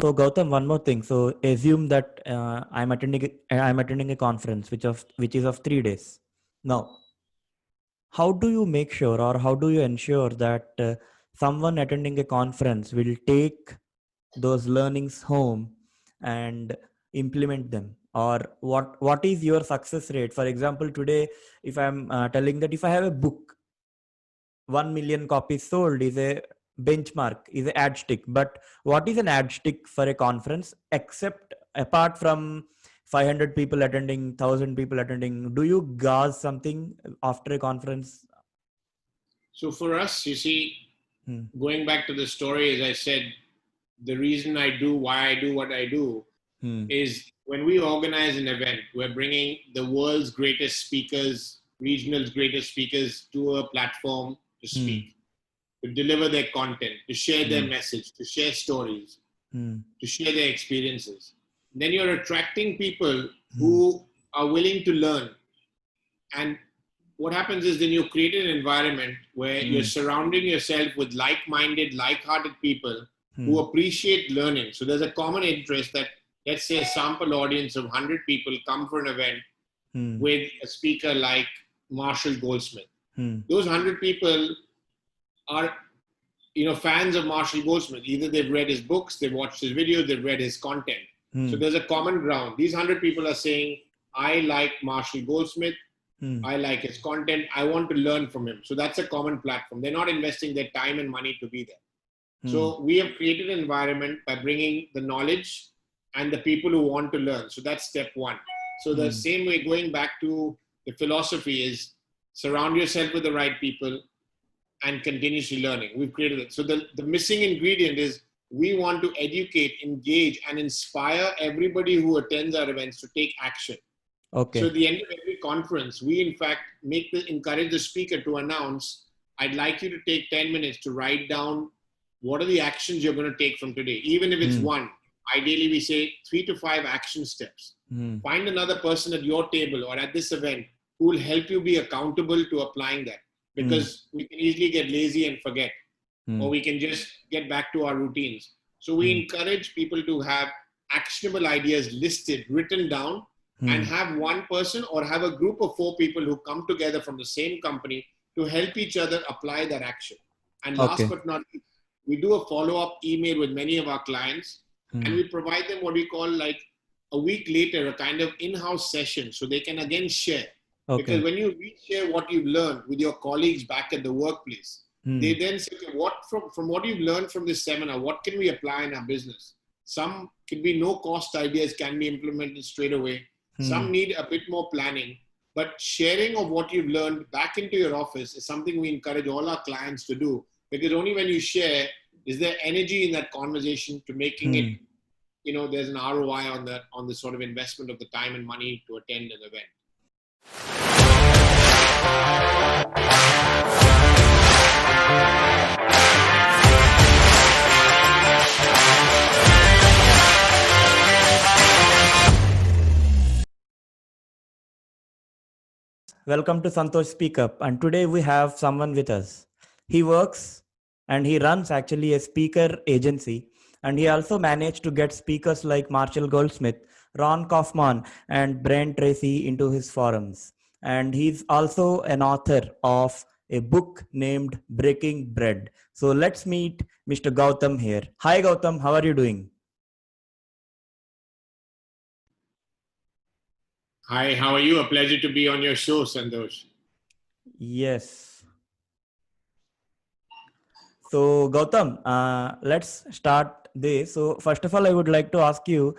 So Gautam, one more thing. So assume that I'm attending a conference which is of 3 days. Now, how do you make sure, or how do you ensure that someone attending a conference will take those learnings home and implement them? Or what is your success rate? For example, today, if I'm telling that if I have a book, 1 million copies sold is a benchmark, is a ad stick. But what is an ad stick for a conference, except apart from 500 people attending, 1,000 people attending? Do you gauge something after a conference? So for us, you see, Hmm. going back to the story, as I said, the reason I do why I do what I do Hmm. is when we organize an event, we're bringing the world's greatest speakers, regional's greatest speakers to a platform to Hmm. speak, to deliver their content, to share their Hmm. message, to share stories, Hmm. to share their experiences. Then you're attracting people Hmm. who are willing to learn. And what happens is then you create an environment where you're Hmm. surrounding yourself with like-minded, like-hearted people who Hmm. appreciate learning. So there's a common interest that, let's say, a sample audience of 100 people come for an event Hmm. with a speaker like Marshall Goldsmith. Hmm. Those 100 people are, fans of Marshall Goldsmith. Either they've read his books, they've watched his videos, they've read his content. Hmm. So there's a common ground. These 100 people are saying, I like Marshall Goldsmith. Hmm. I like his content. I want to learn from him. So that's a common platform. They're not investing their time and money to be there. Hmm. So we have created an environment by bringing the knowledge and the people who want to learn. So that's step one. So the Hmm. same way, going back to the philosophy, is surround yourself with the right people and continuously learning. We've created it. So the missing ingredient is we want to educate, engage, and inspire everybody who attends our events to take action. So at Okay. the end of every conference, we in fact encourage the speaker to announce, I'd like you to take 10 minutes to write down what are the actions you're going to take from today, even if it's Hmm. one. Ideally, we say 3 to 5 action steps. Hmm. Find another person at your table or at this event who will help you be accountable to applying that, Hmm. because we can easily get lazy and forget, Hmm. or we can just get back to our routines. So we Hmm. encourage people to have actionable ideas listed, written down, and Hmm. have one person or have a group of 4 people who come together from the same company to help each other apply that action. And last Okay. but not least, we do a follow-up email with many of our clients, and Hmm. we provide them what we call like a week later, a kind of in-house session so they can again share. Because Okay. when you reshare what you've learned with your colleagues back at the workplace, Hmm. they then say, okay, what from what you've learned from this seminar, what can we apply in our business? Some can be no cost ideas can be implemented straight away. Hmm. Some need a bit more planning, but sharing of what you've learned back into your office is something we encourage all our clients to do, because only when you share is there energy in that conversation to making it, Hmm. there's an ROI on the sort of investment of the time and money to attend an event. Welcome to Santosh Speak Up. And today we have someone with us. He works and he runs actually a speaker agency. And he also managed to get speakers like Marshall Goldsmith, Ron Kaufman, and Brian Tracy into his forums. And he's also an author of a book named Breaking Bread. So let's meet Mr. Gautam here. Hi, Gautam. How are you doing? Hi, how are you? A pleasure to be on your show, Santosh. Yes. So, Gautam, let's start this. So, first of all, I would like to ask you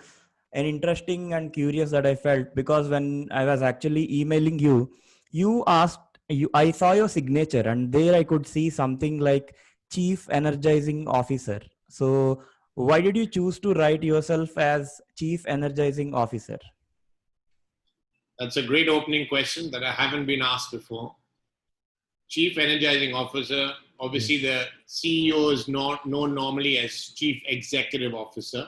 an interesting and curious that I felt, because when I was actually emailing you, you asked you. I saw your signature, and there I could see something like Chief Energizing Officer. So, why did you choose to write yourself as Chief Energizing Officer? That's a great opening question that I haven't been asked before. Chief Energizing Officer, obviously Yes. the CEO is not known normally as Chief Executive Officer.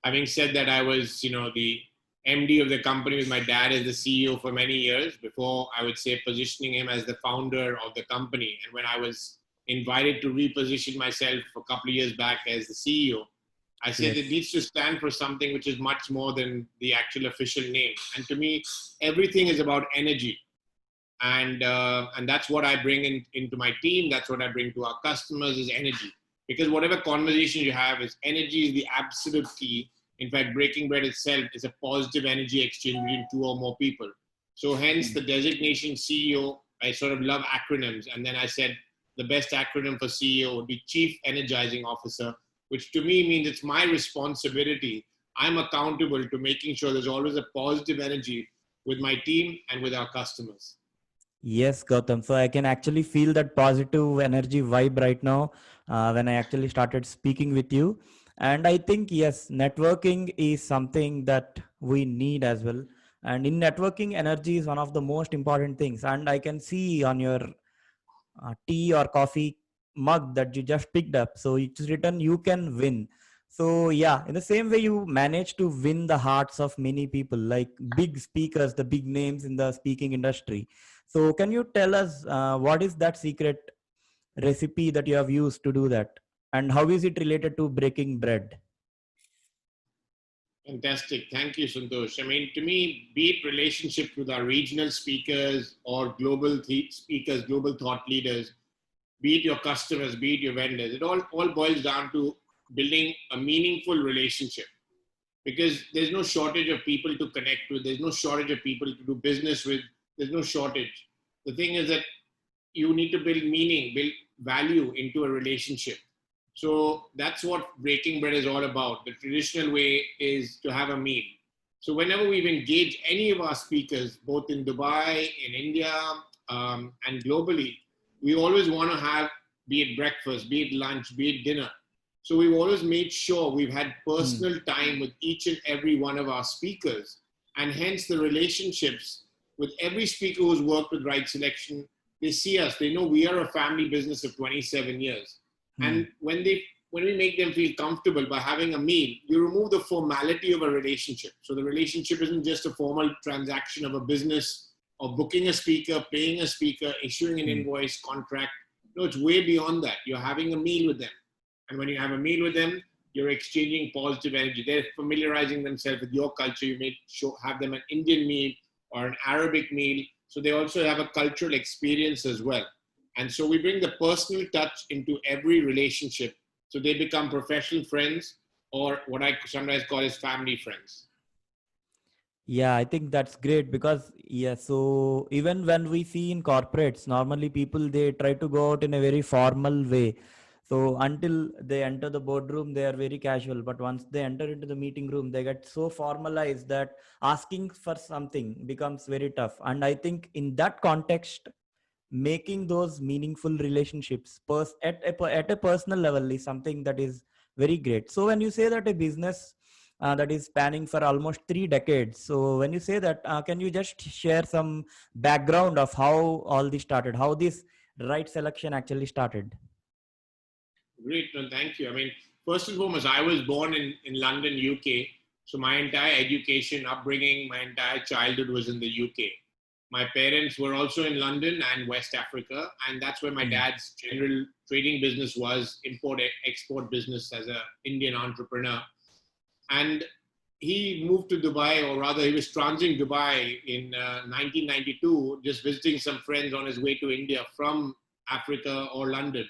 Having said that, I was, the MD of the company with my dad as the CEO for many years before, I would say, positioning him as the founder of the company. And when I was invited to reposition myself a couple of years back as the CEO, I said it Yes. needs to stand for something which is much more than the actual official name. And to me, everything is about energy. And that's what I bring into my team. That's what I bring to our customers is energy. Because whatever conversation you have is energy is the absolute key. In fact, breaking bread itself is a positive energy exchange between two or more people. So hence the designation CEO. I sort of love acronyms. And then I said the best acronym for CEO would be Chief Energizing Officer, which to me means it's my responsibility. I'm accountable to making sure there's always a positive energy with my team and with our customers. Yes, Gautam. So I can actually feel that positive energy vibe right now when I actually started speaking with you. And I think, yes, networking is something that we need as well. And in networking, energy is one of the most important things. And I can see on your tea or coffee mug that you just picked up. So it's written, you can win. So, yeah, in the same way, you manage to win the hearts of many people, like big speakers, the big names in the speaking industry. So, can you tell us what is that secret recipe that you have used to do that? And how is it related to breaking bread? Fantastic. Thank you, Santosh. I mean, to me, be it relationships with our regional speakers or global speakers, global thought leaders, be it your customers, be it your vendors, it all boils down to building a meaningful relationship because there's no shortage of people to connect with. There's no shortage of people to do business with. There's no shortage. The thing is that you need to build meaning, build value into a relationship. So that's what breaking bread is all about. The traditional way is to have a meal. So whenever we've engaged any of our speakers, both in Dubai, in India, and globally, we always want to have, be it breakfast, be it lunch, be it dinner. So we've always made sure we've had Hmm. personal time with each and every one of our speakers. And hence the relationships with every speaker who's worked with Right Selection, they see us, they know we are a family business of 27 years. Hmm. And when we make them feel comfortable by having a meal, you remove the formality of a relationship. So the relationship isn't just a formal transaction of a business of booking a speaker, paying a speaker, issuing an Hmm. invoice, contract. No, it's way beyond that. You're having a meal with them. And when you have a meal with them, you're exchanging positive energy. They're familiarizing themselves with your culture. You may have them an Indian meal or an Arabic meal. So they also have a cultural experience as well. And so we bring the personal touch into every relationship. So they become professional friends or what I sometimes call as family friends. Yeah, I think that's great because yeah, so even when we see in corporates, normally people they try to go out in a very formal way. So until they enter the boardroom, they are very casual. But once they enter into the meeting room, they get so formalized that asking for something becomes very tough. And I think in that context, making those meaningful relationships at a personal level is something that is very great. So when you say that a business that is spanning for almost 3 decades, so when you say that, can you just share some background of how all this started, how this right selection actually started? Great, no, thank you. I mean, first and foremost, I was born in London, UK. So my entire education, upbringing, my entire childhood was in the UK. My parents were also in London and West Africa, and that's where my Hmm. dad's general trading business was, import export business as a Indian entrepreneur. And he moved to Dubai, or rather, he was transiting Dubai in 1992, just visiting some friends on his way to India from Africa or London.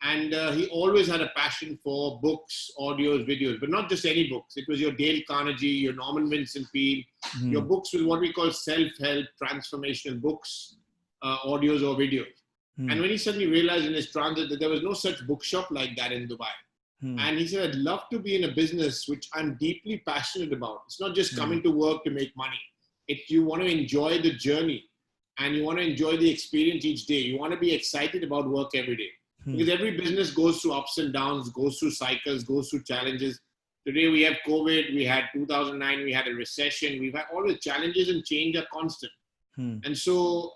And he always had a passion for books, audios, videos, but not just any books. It was your Dale Carnegie, your Norman Vincent Peale, your Hmm. books with what we call self-help, transformational books, audios or videos. And Hmm. when he suddenly realized in his transit that there was no such bookshop like that in Dubai, Hmm. and he said, I'd love to be in a business which I'm deeply passionate about. It's not just Hmm. coming to work to make money. It's you want to enjoy the journey and you want to enjoy the experience each day. You want to be excited about work every day. Hmm. Because every business goes through ups and downs, goes through cycles, goes through challenges. Today we have COVID, we had 2009, we had a recession. We've had all the challenges and change are constant. Hmm. And so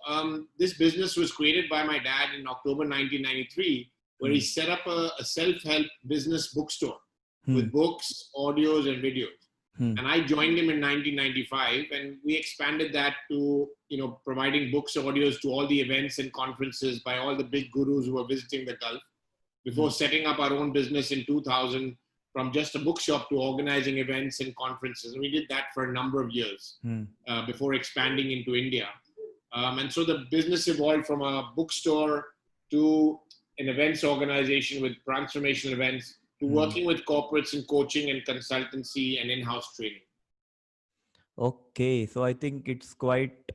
this business was created by my dad in October 1993, where he Hmm. set up a self-help business bookstore Hmm. with books, audios, and videos. Hmm. And I joined him in 1995, and we expanded that to providing books, audios to all the events and conferences by all the big gurus who were visiting the Gulf. Hmm. Before setting up our own business in 2000, from just a bookshop to organizing events and conferences. And we did that for a number of years before expanding into India. And so the business evolved from a bookstore to an events organization with transformational events to working with corporates in coaching and consultancy and in-house training. Okay, so I think it's quite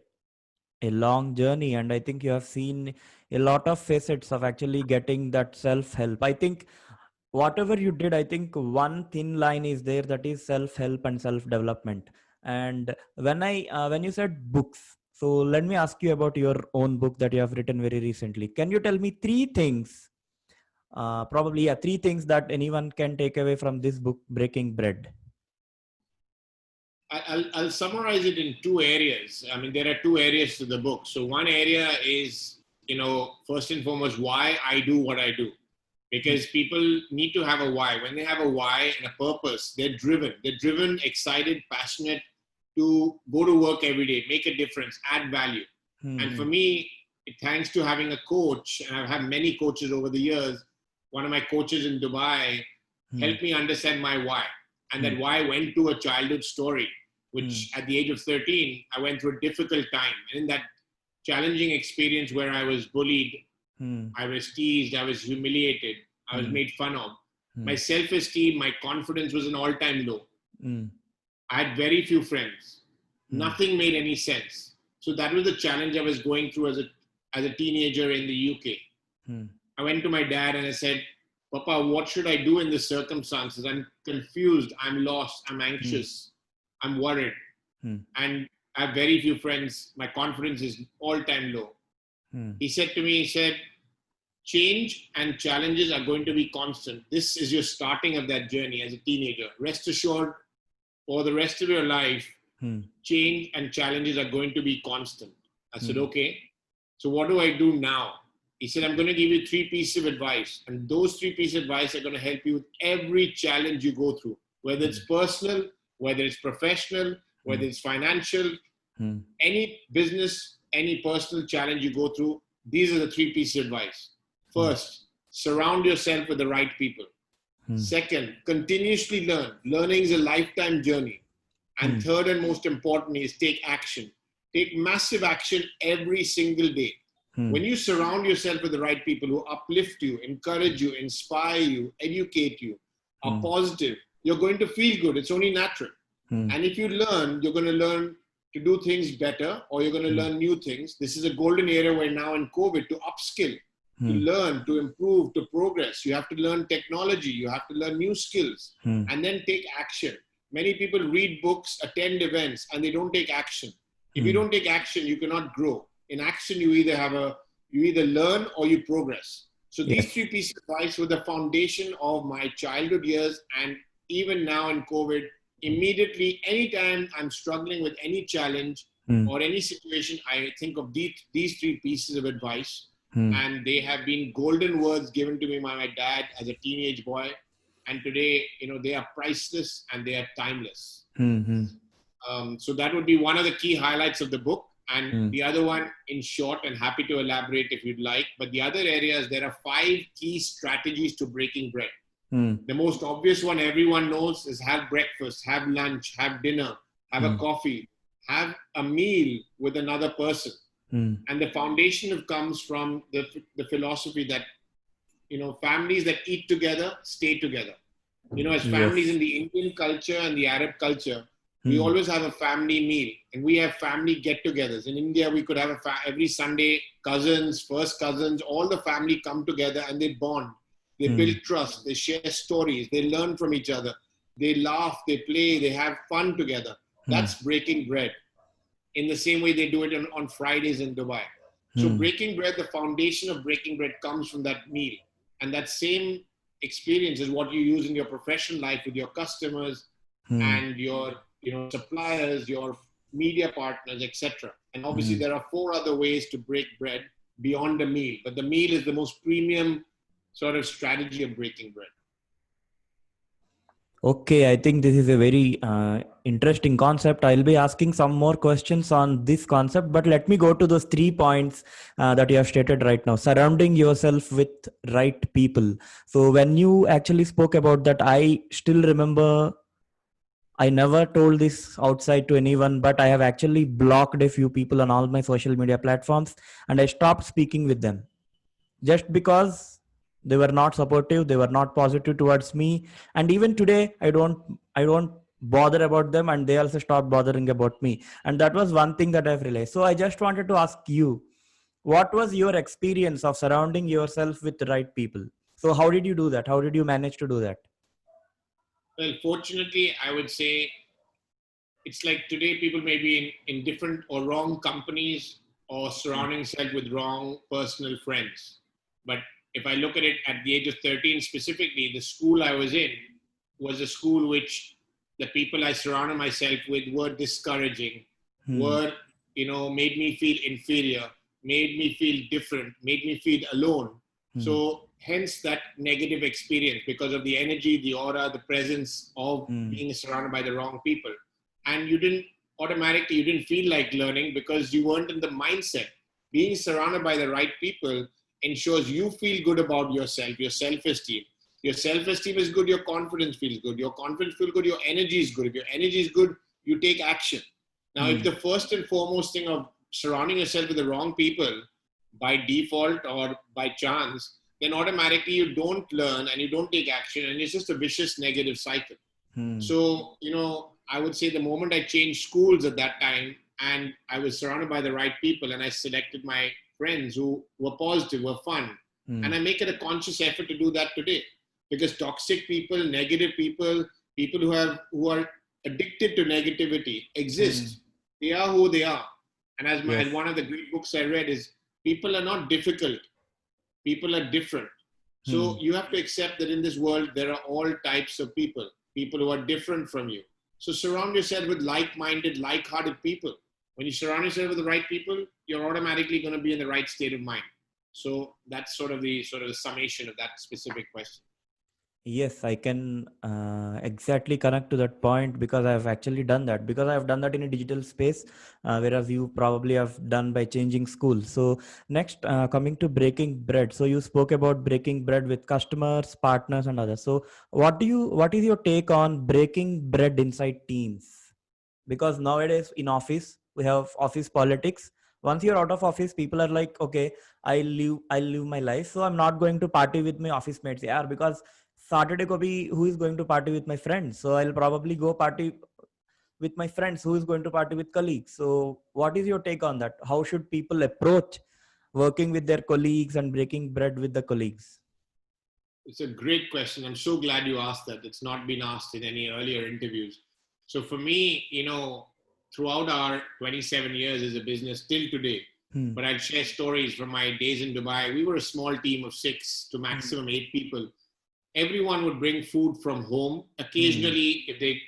a long journey, and I think you have seen a lot of facets of actually getting that self-help. I think whatever you did, I think one thin line is there, that is self-help and self-development. And when you said books, so let me ask you about your own book that you have written very recently. Can you tell me three things, three things that anyone can take away from this book, Breaking Bread? I'll summarize it in two areas. I mean, there are two areas to the book. So one area is, first and foremost, why I do what I do. Because people need to have a why. When they have a why and a purpose, they're driven. They're driven, excited, passionate to go to work every day, make a difference, add value. And for me, thanks to having a coach, and I've had many coaches over the years, one of my coaches in Dubai helped me understand my why. And that why went to a childhood story, which at the age of 13, I went through a difficult time. And in that challenging experience where I was bullied, I was teased, I was humiliated, I was made fun of. My self-esteem, my confidence was an all-time low. I had very few friends. Nothing made any sense. So that was the challenge I was going through as a teenager in the UK. I went to my dad and I said, Papa, what should I do in this circumstances? I'm confused, I'm lost, I'm anxious, I'm worried. And I have very few friends. My confidence is all-time low. He said to me, change and challenges are going to be constant. This is your starting of that journey as a teenager. Rest assured, for the rest of your life, change and challenges are going to be constant. I said, okay, so what do I do now? He said, I'm going to give you 3 pieces of advice. And those 3 pieces of advice are going to help you with every challenge you go through, whether it's personal, whether it's professional, whether it's financial, any business, any personal challenge you go through. These are the 3 pieces of advice. First, surround yourself with the right people. Second, continuously learn. Learning is a lifetime journey. And third and most importantly is take action. Take massive action every single day. When you surround yourself with the right people who uplift you, encourage you, inspire you, educate you, are positive, you're going to feel good. It's only natural. And if you learn, you're going to learn to do things better, or you're going to learn new things. This is a golden era where now in COVID to upskill, to learn, to improve, to progress. You have to learn technology. You have to learn new skills and then take action. Many people read books, attend events, and they don't take action. If you don't take action, you cannot grow. In action, you either learn or you progress. So these 3 pieces of advice were the foundation of my childhood years. And even now in COVID, immediately, anytime I'm struggling with any challenge or any situation, I think of these 3 pieces of advice. And they have been golden words given to me by my dad as a teenage boy. And today, they are priceless and they are timeless. So that would be one of the key highlights of the book. And the other one, in short, and happy to elaborate if you'd like, but the other areas, there are 5 key strategies to breaking bread. The most obvious one everyone knows is have breakfast, have lunch, have dinner, have a coffee, have a meal with another person. And the foundation comes from the philosophy that, families that eat together, stay together. As families in the Indian culture and the Arab culture, we always have a family meal, and we have family get-togethers. In India, we could have every Sunday, cousins, first cousins, all the family come together and they bond. They build trust, they share stories, they learn from each other, they laugh, they play, they have fun together. That's breaking bread. In the same way they do it on Fridays in Dubai. So breaking bread, the foundation of breaking bread comes from that meal. And that same experience is what you use in your professional life with your customers and your suppliers, your media partners, etc. And obviously there are 4 other ways to break bread beyond the meal. But the meal is the most premium sort of strategy of breaking bread. Okay, I think this is a very interesting concept. I'll be asking some more questions on this concept, but let me go to those 3 points that you have stated right now. Surrounding yourself with right people. So, when you actually spoke about that, I still remember I never told this outside to anyone, but I have actually blocked a few people on all my social media platforms and I stopped speaking with them just because they were not supportive, they were not positive towards me. And even today, I don't bother about them and they also stopped bothering about me. And that was one thing that I've realized. So I just wanted to ask you, what was your experience of surrounding yourself with the right people? So how did you do that? How did you manage to do that? Well, fortunately, I would say it's like today people may be in different or wrong companies or surrounding themselves with wrong personal friends. But if I look at it at the age of 13 specifically, the school I was in was a school which the people I surrounded myself with were discouraging, Hmm. were, made me feel inferior, made me feel different, made me feel alone. Hmm. So hence that negative experience because of the energy, the aura, the presence of Hmm. being surrounded by the wrong people. And you didn't feel like learning because you weren't in the mindset. Being surrounded by the right people ensures you feel good about yourself, your self-esteem. Your self-esteem is good, your confidence feels good. Your confidence feels good, your energy is good. If your energy is good, you take action. Now, if Hmm. the first and foremost thing of surrounding yourself with the wrong people by default or by chance, then automatically you don't learn and you don't take action, and it's just a vicious negative cycle. Hmm. So, I would say the moment I changed schools at that time and I was surrounded by the right people and I selected my friends who were positive, were fun. Hmm. And I make it a conscious effort to do that today because toxic people, negative people, people who are addicted to negativity Hmm. exist. They are who they are. And as Yes. one of the great books I read is people are not difficult, people are different. Hmm. So you have to accept that in this world, there are all types of people, people who are different from you. So surround yourself with like-minded, like-hearted people. When you surround yourself with the right people, you're automatically going to be in the right state of mind. So that's sort of the summation of that specific question. Yes, I can exactly connect to that point because I've actually done that. Because I've done that in a digital space, whereas you probably have done by changing school. So next, coming to breaking bread. So you spoke about breaking bread with customers, partners, and others. So what is your take on breaking bread inside teams? Because nowadays in office we have office politics. Once you're out of office, people are like, okay, I live my life, so I'm not going to party with my office mates, yeah, because Saturday ko bhi, who is going to party with my friends? So I'll probably go party with my friends who is going to party with colleagues. So what is your take on that? How should people approach working with their colleagues and breaking bread with the colleagues? It's a great question. I'm so glad you asked that. It's not been asked in any earlier interviews. So for me, throughout our 27 years as a business till today, Hmm. but I'd share stories from my days in Dubai. We were a small team of 6 to Hmm. maximum 8 people. Everyone would bring food from home. Hmm. Occasionally, if they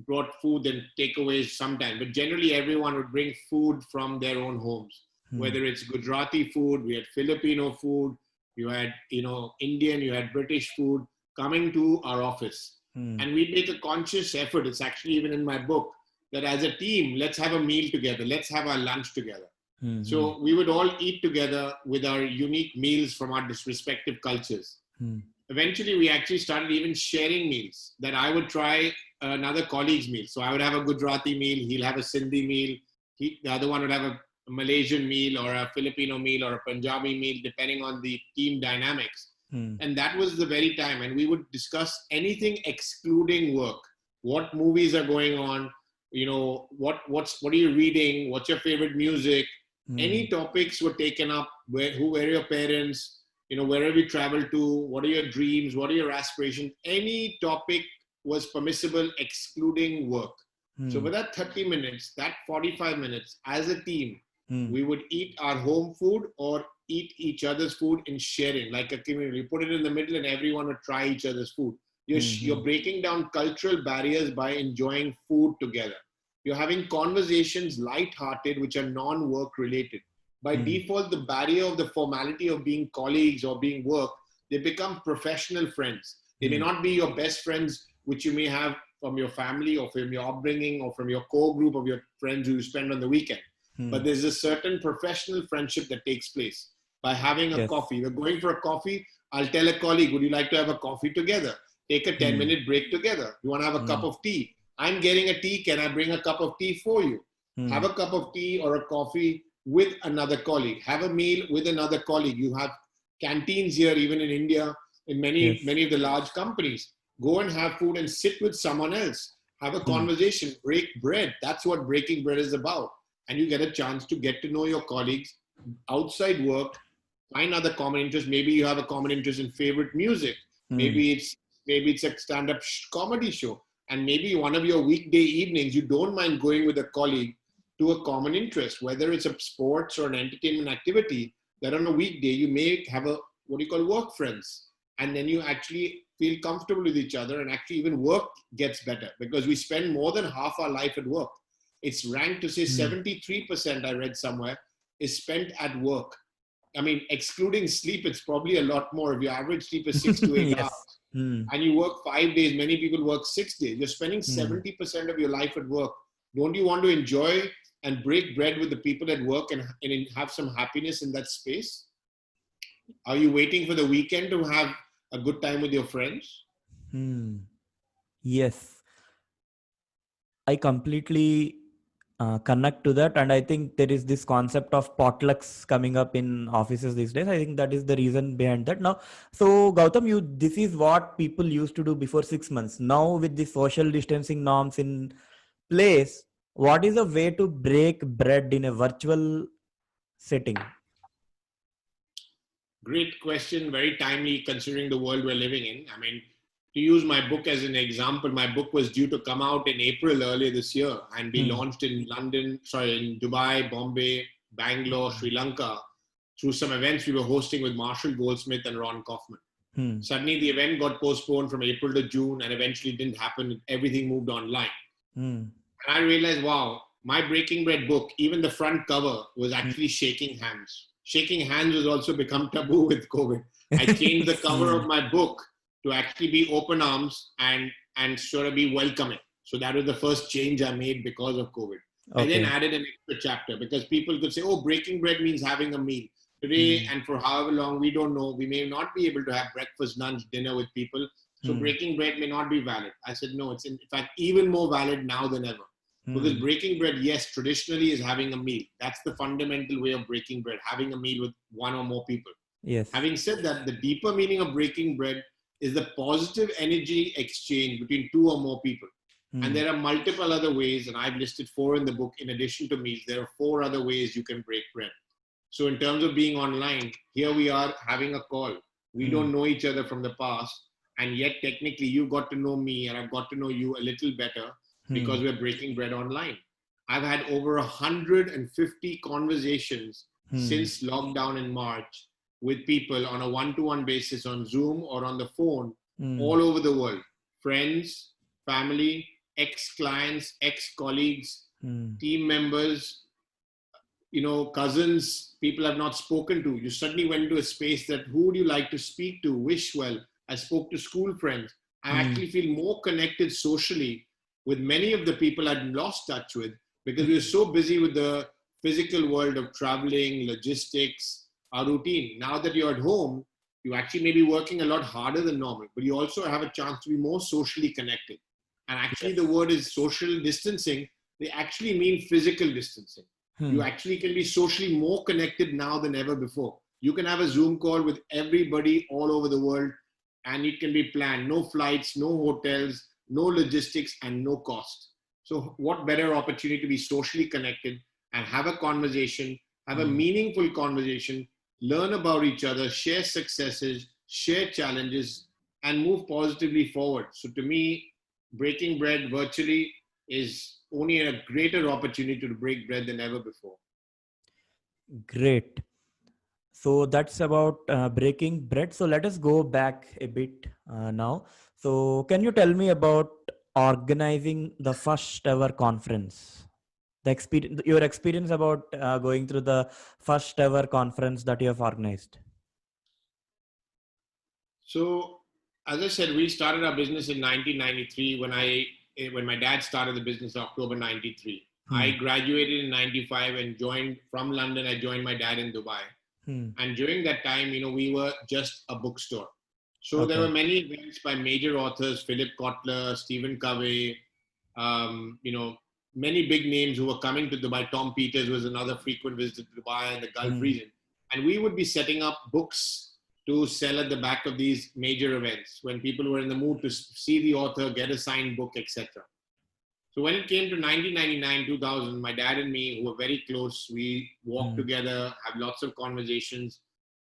brought food, then takeaways sometimes. But generally, everyone would bring food from their own homes. Hmm. Whether it's Gujarati food, we had Filipino food, you had Indian, you had British food coming to our office, Hmm. and we'd make a conscious effort. It's actually even in my book that as a team, let's have a meal together. Let's have our lunch together. Hmm. Hmm. So we would all eat together with our unique meals from our respective cultures. Hmm. Eventually we actually started even sharing meals, that I would try another colleague's meal. So I would have a Gujarati meal, he'll have a Sindhi meal, the other one would have a Malaysian meal or a Filipino meal or a Punjabi meal, depending on the team dynamics. Hmm. And that was the very time. And we would discuss anything excluding work. What movies are going on? What are you reading? What's your favorite music? Hmm. Any topics were taken up. Who were your parents? Wherever you travel to, what are your dreams? What are your aspirations? Any topic was permissible, excluding work. So Hmm. for that 30 minutes, that 45 minutes, as a team, Hmm. we would eat our home food or eat each other's food in sharing, like a community. You put it in the middle and everyone would try each other's food. Hmm. You're breaking down cultural barriers by enjoying food together. You're having conversations light-hearted, which are non-work related. By Hmm. default, the barrier of the formality of being colleagues or being work, they become professional friends. They may Hmm. not be your best friends which you may have from your family or from your upbringing or from your core group of your friends who you spend on the weekend. But there's a certain professional friendship that takes place by having a Yes. coffee. We're going for a coffee. I'll tell a colleague, would you like to have a coffee together? Take a 10-minute break together. You want to have a cup of tea? I'm getting a tea. Can I bring a cup of tea for you? Have a cup of tea or a coffee with another colleague. Have a meal with another colleague. You have canteens here, even in India, in many of the large companies. Go and have food and sit with someone else. Have a conversation. Break bread. That's what breaking bread is about. And you get a chance to get to know your colleagues outside work, find other common interests. Maybe you have a common interest in favorite music. Maybe it's a stand-up comedy show. And maybe one of your weekday evenings, you don't mind going with a colleague to a common interest, whether it's a sports or an entertainment activity, that on a weekday you may have a what you call work friends. And then you actually feel comfortable with each other, and actually even work gets better because we spend more than half our life at work. It's ranked to say 73%, I read somewhere, is spent at work. I mean, excluding sleep, it's probably a lot more. If your average sleep is 6 to 8 hours and you work 5 days, many people work 6 days. You're spending 70% of your life at work. Don't you want to enjoy and break bread with the people at work and have some happiness in that space? Are you waiting for the weekend to have a good time with your friends? Yes. I completely connect to that, and I think there is this concept of potlucks coming up in offices these days. I think that is the reason behind that. Now, so Gautam, this is what people used to do before 6 months. Now, with the social distancing norms in place, what is a way to break bread in a virtual setting? Great question, very timely considering the world we're living in. I mean, to use my book as an example, my book was due to come out in April earlier this year and be launched in in Dubai, Bombay, Bangalore, Sri Lanka, through some events we were hosting with Marshall Goldsmith and Ron Kaufman. Suddenly the event got postponed from April to June and eventually didn't happen. Everything moved online. And I realized, wow, my Breaking Bread book, even the front cover was actually shaking hands. Shaking hands has also become taboo with COVID. I changed the cover of my book to actually be open arms and sort of be welcoming. So that was the first change I made because of COVID. I then added an extra chapter because people could say, oh, breaking bread means having a meal. Today and for however long, we don't know. We may not be able to have breakfast, lunch, dinner with people. So breaking bread may not be valid. I said, no, it's in fact even more valid now than ever. Because breaking bread, yes, traditionally is having a meal. That's the fundamental way of breaking bread, having a meal with one or more people. Yes. Having said that, the deeper meaning of breaking bread is the positive energy exchange between two or more people. And there are multiple other ways, and I've listed 4 in the book. In addition to meals, there are 4 other ways you can break bread. So in terms of being online, here we are having a call. We don't know each other from the past. And yet technically you got to know me and I've got to know you a little better because we're breaking bread online. I've had over 150 conversations since lockdown in March with people on a one-to-one basis on Zoom or on the phone all over the world. Friends, family, ex-clients, ex-colleagues, team members, cousins, people I've not spoken to. You suddenly went into a space that who would you like to speak to, wish well. I spoke to school friends. I actually feel more connected socially with many of the people I'd lost touch with because we were so busy with the physical world of traveling, logistics, our routine. Now that you're at home, you actually may be working a lot harder than normal, but you also have a chance to be more socially connected. And actually the word is social distancing. They actually mean physical distancing. You actually can be socially more connected now than ever before. You can have a Zoom call with everybody all over the world and it can be planned. No flights, no hotels, no logistics, and no cost. So what better opportunity to be socially connected and have a conversation, have a meaningful conversation, learn about each other, share successes, share challenges, and move positively forward. So to me, breaking bread virtually is only a greater opportunity to break bread than ever before. Great. So that's about breaking bread. So let us go back a bit now. So can you tell me about organizing the first ever conference? The experience, your experience about going through the first ever conference that you have organized. So as I said, we started our business in 1993 when my dad started the business in October 93. I graduated in 95 and joined from London. I joined my dad in Dubai. And during that time, we were just a bookstore. So there were many events by major authors, Philip Kotler, Stephen Covey, many big names who were coming to Dubai. Tom Peters was another frequent visitor to Dubai and the Gulf region. And we would be setting up books to sell at the back of these major events when people were in the mood to see the author, get a signed book, etc. So when it came to 1999, 2000, my dad and me, who were very close, we walked together, have lots of conversations.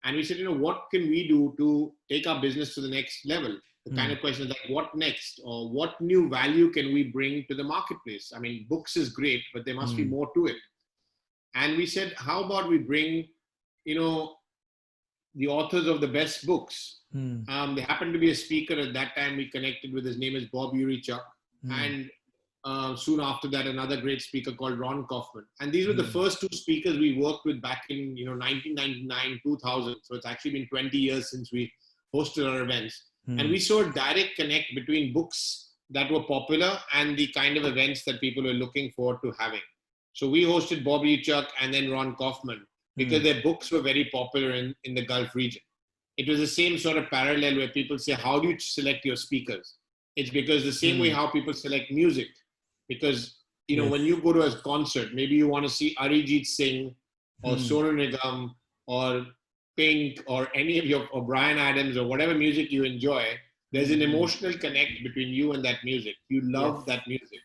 And we said, what can we do to take our business to the next level? The kind of question is like, what next? Or what new value can we bring to the marketplace? I mean, books is great, but there must be more to it. And we said, how about we bring, the authors of the best books. There happened to be a speaker at that time we connected with. His name is Bob Urichuk. And soon after that, another great speaker called Ron Kaufman. And these were the first two speakers we worked with back in 1999, 2000. So it's actually been 20 years since we hosted our events. And we saw a direct connect between books that were popular and the kind of events that people were looking forward to having. So we hosted Bob Urichuk and then Ron Kaufman, because their books were very popular in the Gulf region. It was the same sort of parallel where people say, how do you select your speakers? It's because the same way how people select music. Because, when you go to a concert, maybe you want to see Arijit Singh or Sonu Nigam or Pink or any of or Bryan Adams or whatever music you enjoy. There's an emotional connect between you and that music. You love that music.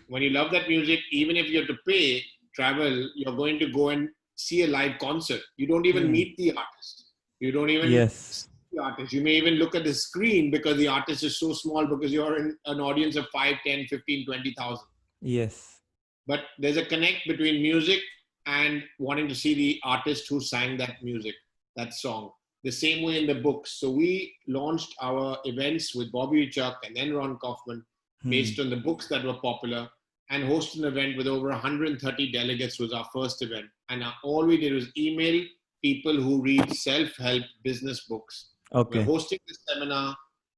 When you love that music, even if you have to pay travel, you're going to go and see a live concert. You don't even meet the artist. You don't even see the artist. You may even look at the screen because the artist is so small because you're in an audience of 5, 10, 15, 20,000. Yes. But there's a connect between music and wanting to see the artist who sang that music, that song. The same way in the books. So we launched our events with Bobby Chuck and then Ron Kaufman based on the books that were popular, and hosted an event with over 130 delegates. Was our first event. And all we did was email people who read self-help business books. We're hosting this seminar.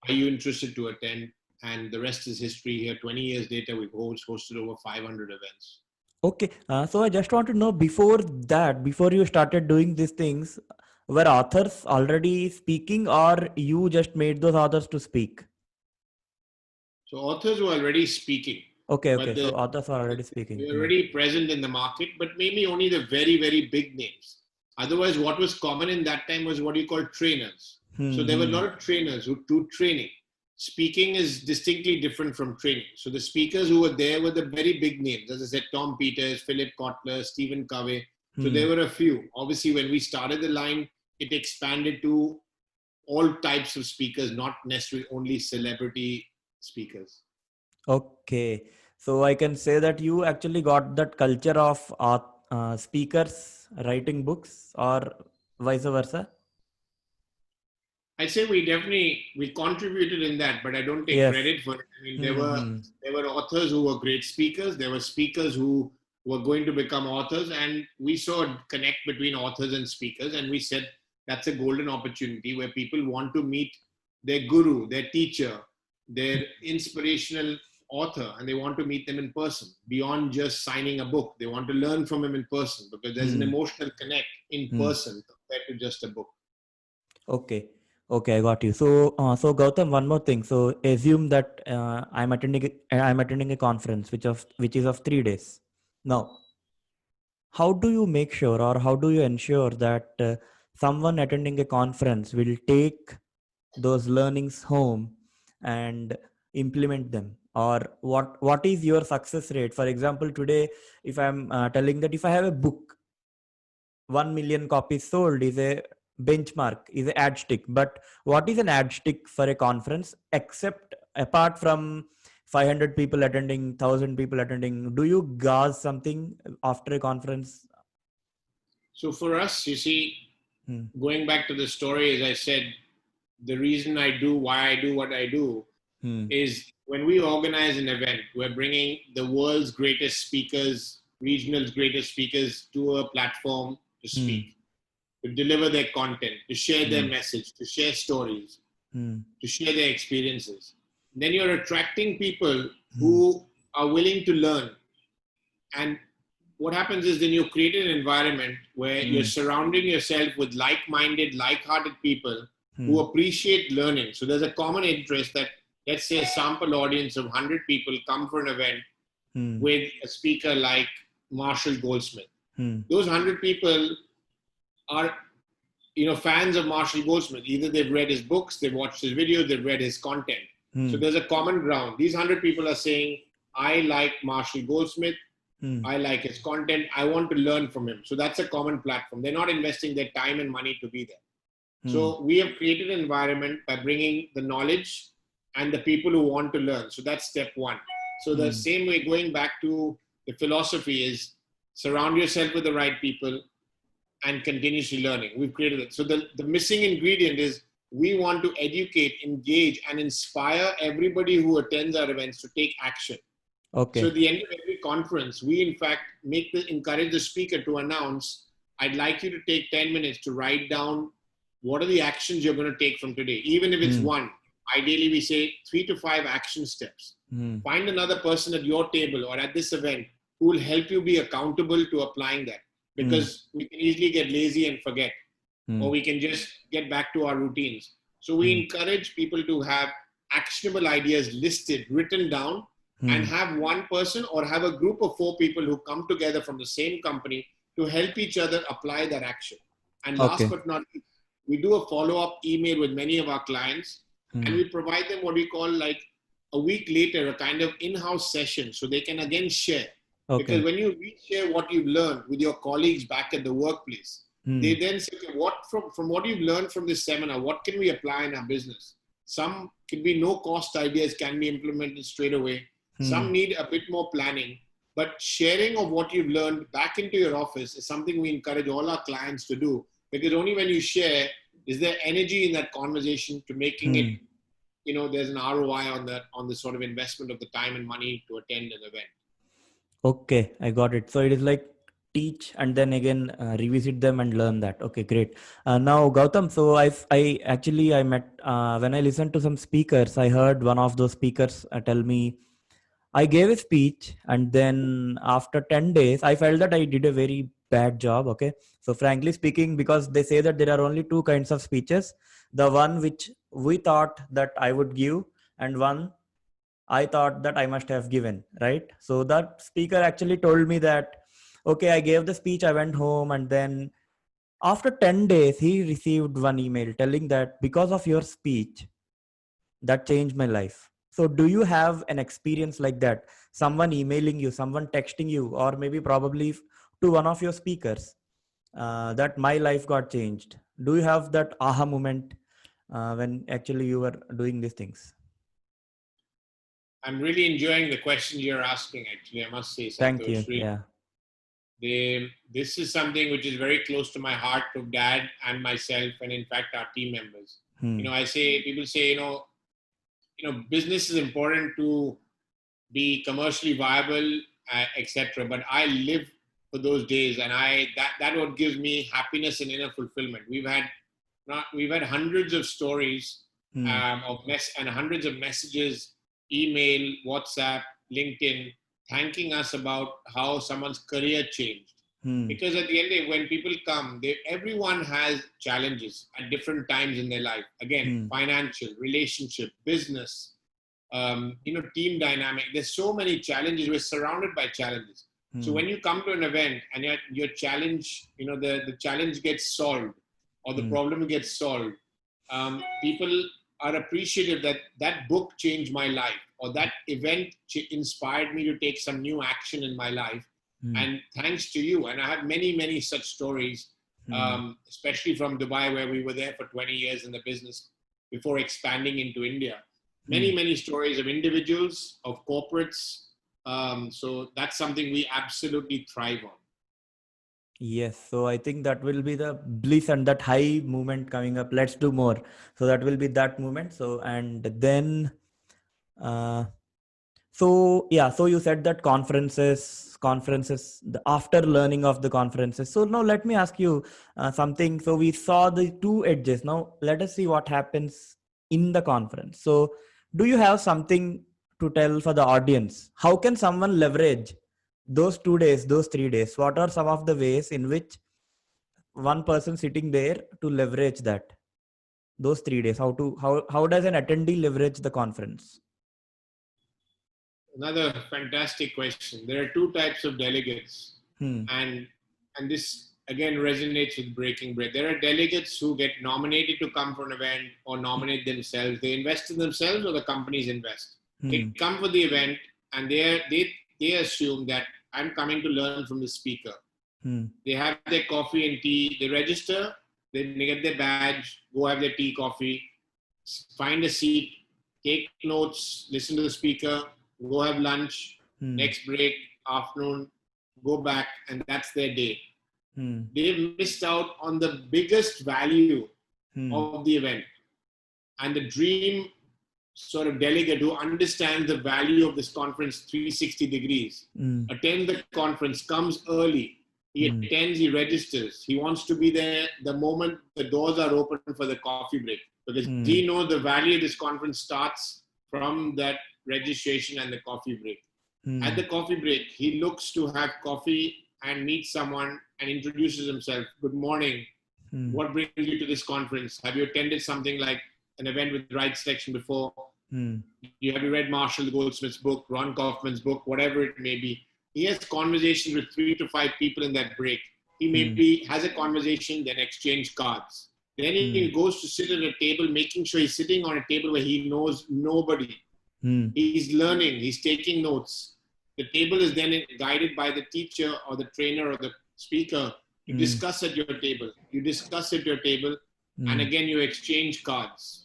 Are you interested to attend? And the rest is history here. 20 years later, we've hosted over 500 events. Okay. So I just want to know, before you started doing these things, were authors already speaking, or you just made those authors to speak? So authors were already speaking. Okay. So authors are already speaking. They're already present in the market, but maybe only the very, very big names. Otherwise, what was common in that time was what you call trainers. So there were a lot of trainers who do training. Speaking is distinctly different from training. So the speakers who were there were the very big names. As I said, Tom Peters, Philip Kotler, Stephen Covey. So there were a few. Obviously, when we started the line, it expanded to all types of speakers, not necessarily only celebrity speakers. Okay. So I can say that you actually got that culture of speakers writing books, or vice versa? I'd say we contributed in that, but I don't take credit for it. I mean, there were authors who were great speakers. There were speakers who were going to become authors, and we saw a connect between authors and speakers. And we said that's a golden opportunity where people want to meet their guru, their teacher, their inspirational author, and they want to meet them in person beyond just signing a book. They want to learn from him in person because there's an emotional connect in person compared to just a book. Okay, I got you. So, Gautam, one more thing. So, assume that I'm attending a conference which is of 3 days. Now, how do you make sure, or how do you ensure that someone attending a conference will take those learnings home and implement them? Or what is your success rate? For example, today, if I'm telling that if I have a book, 1 million copies sold is a benchmark, is a ad stick. But what is an ad stick for a conference, except apart from 500 people attending, 1,000 people attending? Do you gauge something after a conference? So for us, you see, going back to the story, as I said, the reason why I do what I do is when we organize an event, we're bringing the world's greatest speakers, regional's greatest speakers to a platform to speak, to deliver their content, to share their message, to share stories. Hmm. to share their experiences. Then you're attracting people Hmm. who are willing to learn. And what happens is then you create an environment where you're Hmm. surrounding yourself with like-minded, like-hearted people who Hmm. appreciate learning. So there's a common interest that, let's say, a sample audience of 100 people come for an event Hmm. with a speaker like Marshall Goldsmith. Hmm. Those 100 people are, fans of Marshall Goldsmith. Either they've read his books, they've watched his videos, they've read his content. So Hmm. there's a common ground. These 100 people are saying, I like Marshall Goldsmith. Hmm. I like his content. I want to learn from him. So that's a common platform. They're not investing their time and money to be there. Hmm. So we have created an environment by bringing the knowledge and the people who want to learn. So that's step one. So the Hmm. same way, going back to the philosophy, is surround yourself with the right people and continuously learning. We've created it. So the missing ingredient is we want to educate, engage, and inspire everybody who attends our events to take action. So Okay. at the end of every conference, we in fact encourage the speaker to announce, I'd like you to take 10 minutes to write down what are the actions you're going to take from today, even if it's Hmm. one. Ideally, we say 3 to 5 action steps. Hmm. Find another person at your table or at this event who will help you be accountable to applying that, Hmm. because we can easily get lazy and forget, Hmm. or we can just get back to our routines. So we Hmm. encourage people to have actionable ideas listed, written down, and Hmm. have one person or have a group of 4 people who come together from the same company to help each other apply that action. And last Okay. but not least, we do a follow-up email with many of our clients, and Hmm. we provide them what we call like a week later, a kind of in-house session so they can again share. Because Okay. when you reshare what you've learned with your colleagues back at the workplace, Hmm. they then say, okay, what from what you've learned from this seminar, what can we apply in our business? Some can be no cost ideas can be implemented straight away. Hmm. Some need a bit more planning, but sharing of what you've learned back into your office is something we encourage all our clients to do, because only when you share is there energy in that conversation to making it, Hmm. there's an ROI on that, on the sort of investment of the time and money to attend an event. Okay, I got it. So it is like teach and then again revisit them and learn that. Okay, great. Now, Gautam, so I met when I listened to some speakers, I heard one of those speakers tell me I gave a speech, and then after 10 days, I felt that I did a very bad job. Okay. So, frankly speaking, because they say that there are only two kinds of speeches, the one which we thought that I would give, and one I thought that I must have given, right? So, that speaker actually told me that, okay, I gave the speech, I went home, and then after 10 days, he received one email telling that because of your speech, that changed my life. So do you have an experience like that, someone emailing you, someone texting you, or maybe probably to one of your speakers, that my life got changed? Do you have that aha moment when actually you were doing these things? I'm really enjoying the questions you're asking, actually, I must say, Thank you. Santosh. Really. Yeah. This is something which is very close to my heart, to Dad and myself, and in fact, our team members. Hmm. People say, business is important to be commercially viable, etc. But I live for those days, and that what gives me happiness and inner fulfillment. We've had hundreds of stories Hmm. and hundreds of messages, email, WhatsApp, LinkedIn, thanking us about how someone's career changed. Hmm. Because at the end of the day, when people come, everyone has challenges at different times in their life. Again, Hmm. financial, relationship, business, team dynamic. There's so many challenges. We're surrounded by challenges. So Hmm. when you come to an event and your challenge, the challenge gets solved or the Hmm. problem gets solved, people are appreciative that that book changed my life, or that event inspired me to take some new action in my life. Hmm. And thanks to you. And I have many, many such stories, Hmm. especially from Dubai, where we were there for 20 years in the business before expanding into India. Hmm. Many, many stories of individuals, of corporates. So that's something we absolutely thrive on. Yes, so I think that will be the bliss and that high moment coming up. Let's do more. So that will be that moment. So and then uh, so yeah, so you said that conferences after learning of the conferences. So now let me ask you something. So we saw the two edges. Now let us see what happens in the conference. So do you have something to tell for the audience? How can someone leverage those 2 days, those 3 days? What are some of the ways in which one person sitting there to leverage that, those 3 days? How does an attendee leverage the conference? Another fantastic question. There are two types of delegates, Hmm. and this again resonates with breaking bread. There are delegates who get nominated to come for an event or nominate themselves. They invest in themselves, or the companies invest. They Hmm. come for the event, and they assume that I'm coming to learn from the speaker. Hmm. They have their coffee and tea. They register. They get their badge. Go have their tea, coffee. Find a seat. Take notes. Listen to the speaker. Go have lunch. Hmm. Next break, afternoon. Go back, and that's their day. Hmm. They've missed out on the biggest value Hmm. of the event. And the dream sort of delegate who understands the value of this conference 360 degrees, Hmm. attends the conference, comes early, he Hmm. attends, he registers. He wants to be there the moment the doors are open for the coffee break, because Hmm. he knows the value of this conference starts from that registration and the coffee break. Hmm. At the coffee break, he looks to have coffee and meet someone and introduces himself. Good morning. Hmm. What brings you to this conference? Have you attended something like an event with Right Selection before? Hmm. Have you read Marshall Goldsmith's book, Ron Kaufman's book, whatever it may be? He has conversations with 3 to 5 people in that break. He Hmm. maybe has a conversation, then exchange cards. Then he Hmm. goes to sit at a table, making sure he's sitting on a table where he knows nobody. Hmm. He's learning, he's taking notes. The table is then guided by the teacher or the trainer or the speaker to Hmm. discuss at your table. You discuss at your table, and Hmm. again you exchange cards.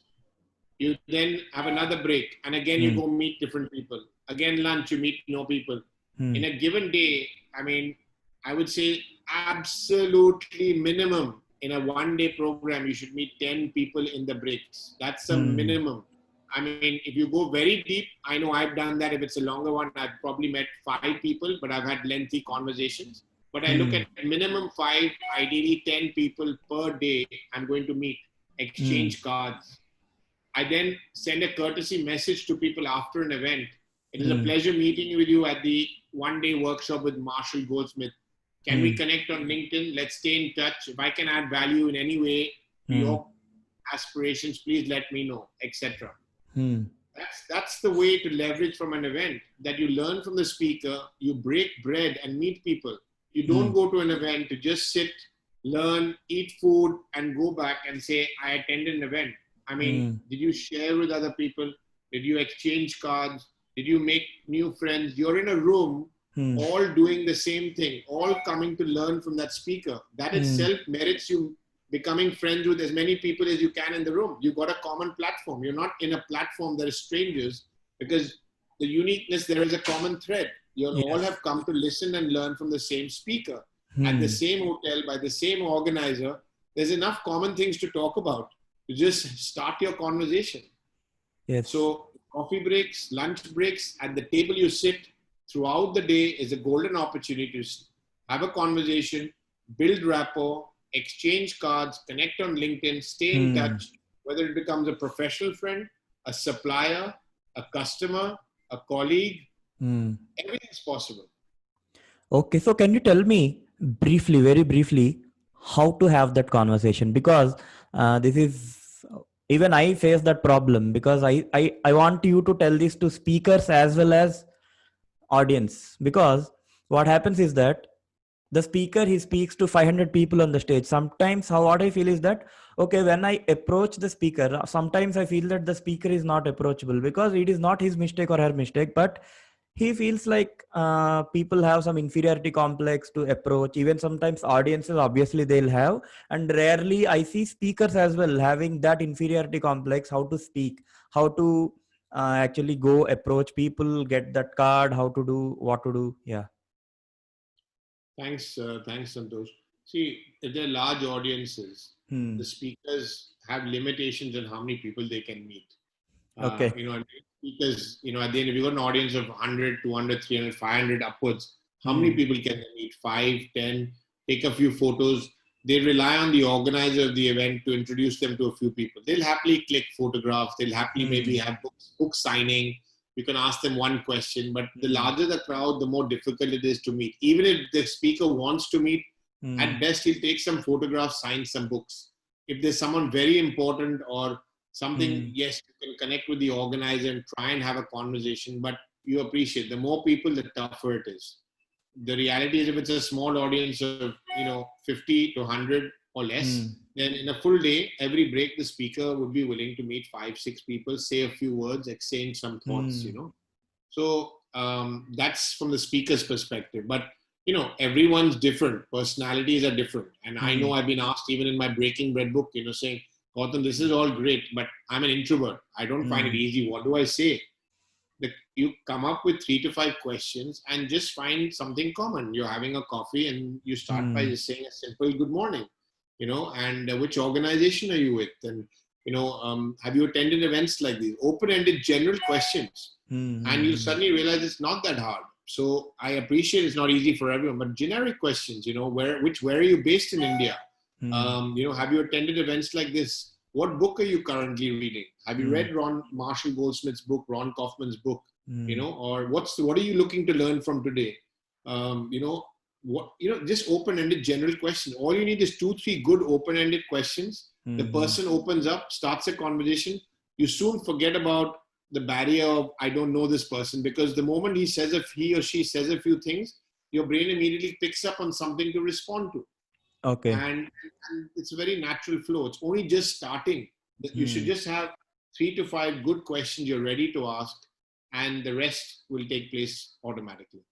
You then have another break, and again you Hmm. go meet different people. Again lunch, you meet no people. Hmm. In a given day, I mean, I would say absolutely minimum in a 1 day program, you should meet 10 people in the breaks. That's a Hmm. minimum. I mean, if you go very deep, I know I've done that. If it's a longer one, I've probably met 5 people, but I've had lengthy conversations. But I look Hmm. at minimum 5, ideally 10 people per day I'm going to meet, Hmm. exchange cards. I then send a courtesy message to people after an event. It is a Hmm. pleasure meeting with you at the 1 day workshop with Marshall Goldsmith. Can we Hmm. connect on LinkedIn? Let's stay in touch. If I can add value in any way to Hmm. your aspirations, please let me know, etc. Hmm. That's the way to leverage from an event, that you learn from the speaker, you break bread and meet people. You don't Hmm. go to an event to just sit, learn, eat food, and go back and say, I attended an event. I mean, Hmm. did you share with other people? Did you exchange cards? Did you make new friends? You're in a room, Hmm. all doing the same thing, all coming to learn from that speaker. That Hmm. itself merits you becoming friends with as many people as you can in the room. You've got a common platform. You're not in a platform that is strangers, because the uniqueness, there is a common thread. You'll all Yes. have come to listen and learn from the same speaker at the Hmm. same hotel by the same organizer. There's enough common things to talk about to just start your conversation. Yes. So coffee breaks, lunch breaks, at the table you sit throughout the day is a golden opportunity to have a conversation, build rapport, exchange cards, connect on LinkedIn, stay in Hmm. touch, whether it becomes a professional friend, a supplier, a customer, a colleague, Hmm. everything's possible. Okay, so can you tell me briefly, very briefly, how to have that conversation? Because this is even I face that problem, because I want you to tell this to speakers as well as audience. Because what happens is that the speaker, he speaks to 500 people on the stage. Sometimes how what I feel is that, okay, when I approach the speaker, sometimes I feel that the speaker is not approachable, because it is not his mistake or her mistake, but he feels like people have some inferiority complex to approach. Even sometimes audiences, obviously they'll have, and rarely I see speakers as well having that inferiority complex, how to speak, how to actually go approach people, get that card, how to do, what to do. Yeah. Thanks, Santosh. See, if they're large audiences, Hmm. the speakers have limitations on how many people they can meet. Okay. And speakers, at the end, if you've got an audience of 100, 200, 300, 500 upwards, how many Hmm. people can they meet? 5, 10, take a few photos. they rely on the organizer of the event to introduce them to a few people. They'll happily click photographs. They'll happily maybe have book signing. You can ask them one question, but the larger the crowd, the more difficult it is to meet. Even if the speaker wants to meet, at best he'll take some photographs, sign some books. If there's someone very important or something, yes, you can connect with the organizer and try and have a conversation, but you appreciate the more people, the tougher it is. The reality is if it's a small audience of 50 to 100 or less, then in a full day, every break the speaker would be willing to meet 5-6 people, say a few words, exchange some thoughts. So that's from the speaker's perspective. But everyone's different, personalities are different, and I know I've been asked even in my Breaking Bread book, saying, Gautam, this is all great, but I'm an introvert, I don't find it easy, what do I say? You come up with 3 to 5 questions and just find something common. You're having a coffee and you start by just saying a simple good morning, and which organization are you with? And, have you attended events like these? Open-ended general questions. And you suddenly realize it's not that hard. So I appreciate it's not easy for everyone, but generic questions, where are you based in India? Have you attended events like this? What book are you currently reading? Have you read Marshall Goldsmith's book, Ron Kaufman's book? Or what are you looking to learn from today? Just open-ended general question. All you need is 2-3 good open-ended questions. The person opens up, starts a conversation. You soon forget about the barrier of I don't know this person, because the moment he or she says a few things, your brain immediately picks up on something to respond to. Okay. And it's a very natural flow. It's only just starting. You should just have 3 to 5 good questions you're ready to ask, and the rest will take place automatically.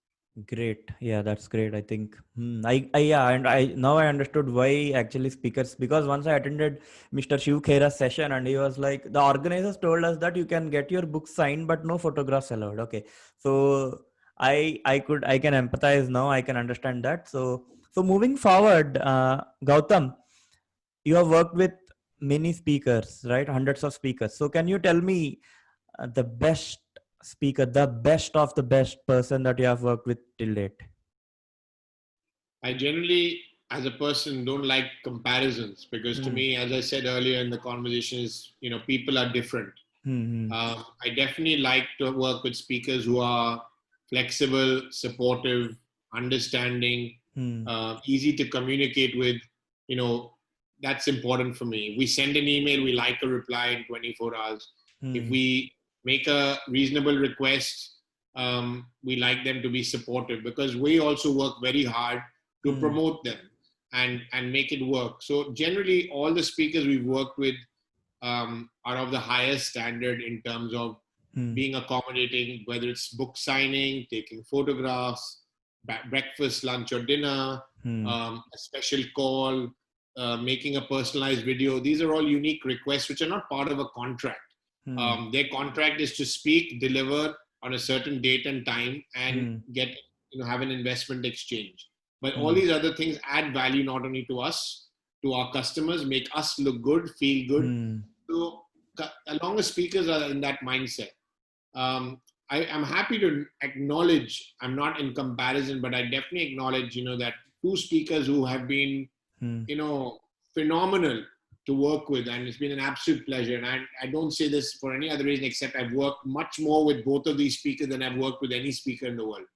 Great. Yeah, that's great. I think and I now I understood why actually speakers, because once I attended Mr. Shiv Khera's session and he was like, the organizers told us that you can get your book signed but no photographs allowed. Okay. So I can empathize now. I can understand that. So moving forward, Gautam, you have worked with many speakers, right? Hundreds of speakers. So can you tell me the best speaker, the best of the best person that you have worked with till date? I generally, as a person, don't like comparisons, because to me, as I said earlier in the conversation, is people are different. I definitely like to work with speakers who are flexible, supportive, understanding, easy to communicate with. That's important for me. If we send an email, we like a reply in 24 hours. If we make a reasonable request, we like them to be supportive, because we also work very hard to promote them and make it work. So generally, all the speakers we've worked with are of the highest standard in terms of being accommodating, whether it's book signing, taking photographs, breakfast, lunch, or dinner, a special call, making a personalized video. These are all unique requests which are not part of a contract. Their contract is to speak, deliver on a certain date and time, and get have an investment exchange. But all these other things add value not only to us, to our customers, make us look good, feel good. So as long as speakers are in that mindset, I'm happy to acknowledge, I'm not in comparison, but I definitely acknowledge, that 2 speakers who have been, phenomenal to work with, and it's been an absolute pleasure. And I don't say this for any other reason except I've worked much more with both of these speakers than I've worked with any speaker in the world.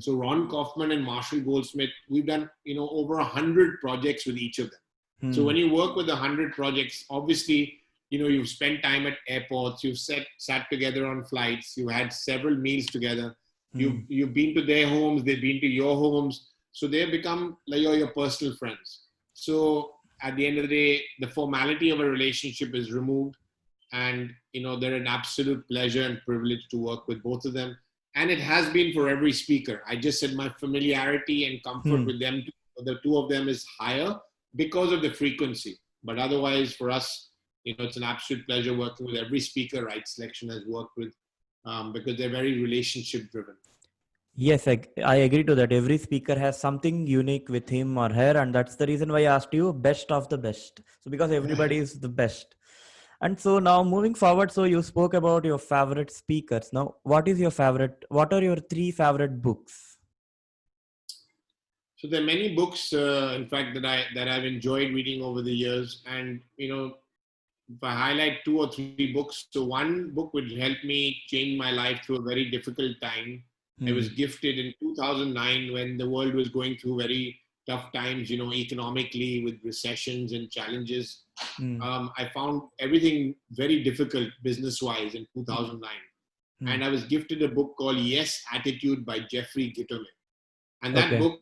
So Ron Kaufman and Marshall Goldsmith, we've done, over 100 projects with each of them. So when you work with 100 projects, obviously, you've spent time at airports, you've sat together on flights, you've had several meals together, you've been to their homes, they've been to your homes. So they've become like your personal friends. So at the end of the day, the formality of a relationship is removed, and they're an absolute pleasure and privilege to work with both of them. And it has been for every speaker. I just said my familiarity and comfort with them, the 2 of them, is higher because of the frequency. But otherwise, for us, it's an absolute pleasure working with every speaker Right Selection has worked with, because they're very relationship driven. Yes, I agree to that. Every speaker has something unique with him or her, and that's the reason why I asked you best of the best. So because everybody is the best. And so now moving forward, so you spoke about your favorite speakers. Now, what are your 3 favorite books? So there are many books, in fact, that I've enjoyed reading over the years. And if I highlight two or three books, so one book would help me change my life through a very difficult time. I was Hmm. gifted in 2009 when the world was going through very tough times, economically with recessions and challenges. Hmm. I found everything very difficult business-wise in Hmm. 2009. Hmm. And I was gifted a book called Yes Attitude by Jeffrey Gitomer. And that Okay. book,